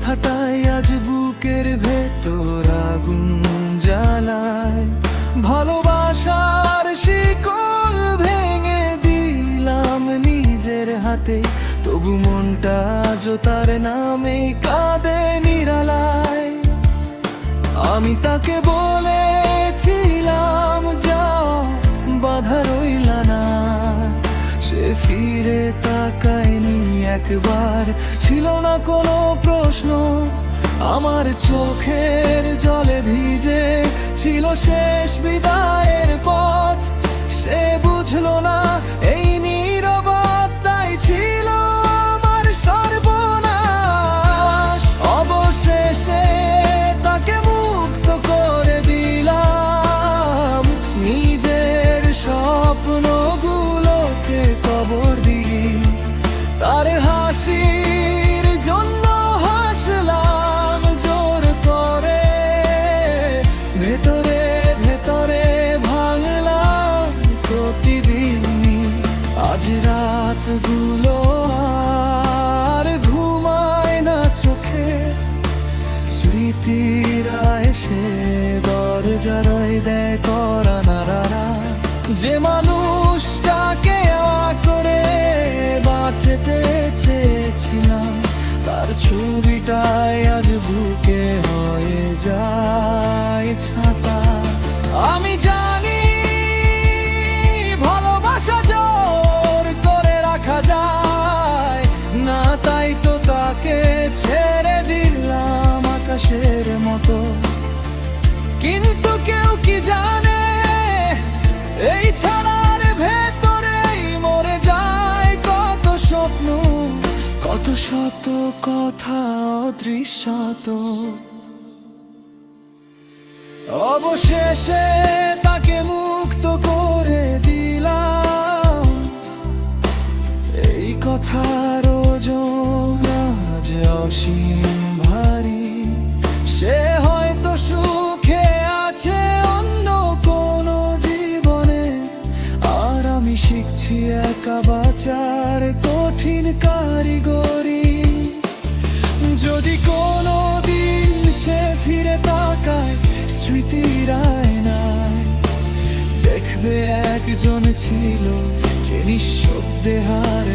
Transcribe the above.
কথাটাই আজ বুকের ভেতর আগুন জ্বালায়। ভালোবাসার শিকল ভেঙে দিলাম নিজের হাতে, তবু মনটা আজও তার নামে কাঁদে নিরালায়। আমি তাকে বলেছিলাম যাও, বাধা রইল না, সে ফিরে তাকায়নি একবার, ছিল না কোনো প্রশ্ন। আমার চোখের জলে ভিজে ছিল শেষ বিদায়ের পথ, সে বুঝলো না এই নীরবতাই ছিল আমার সর্বনাশ। অবশেষে তাকে মুক্ত করে দিলাম, নিজের স্বপ্নগুলোকে কবর দিয়ে তার হাসির জন্য হাসলাম জোর করে। ভেতরে ভেতরে ভাঙলাম প্রতিদিনই, আজ রাতগুলো আর ঘুমায় না চোখে। স্মৃতিরা এসে দরজায় দেয় করা নাড়া, যে মানুষটাকে করে বাঁচতে চেয়েছিলাম, তার ছবিটাই আজ বুকে হয়ে যায় ছাতা। আমি জানি ভালোবাসা জোর করে রাখা যায় না, তাই তো তাকে ছেড়ে দিলাম আকাশের মতো। কিন্তু কেউ কি জানে এই ছাড়ার ভেতরেই মরে যায় কত স্বপ্ন, কত শত কথা অদৃশ্যত। অবশেষে তাকে মুক্ত করে দিলাম, এই কথার ওজন আজ অসীম ভারী। সে হয়তো সুখে আছে অন্য কোনো জীবনে, আর আমি শিখছি একা বাঁচার কঠিন কারিগরি। যদি কোনো দিন সে ফিরে তাকায় স্মৃতির আয়নায়, দেখবে একজন ছিল যে নিঃশব্দে হার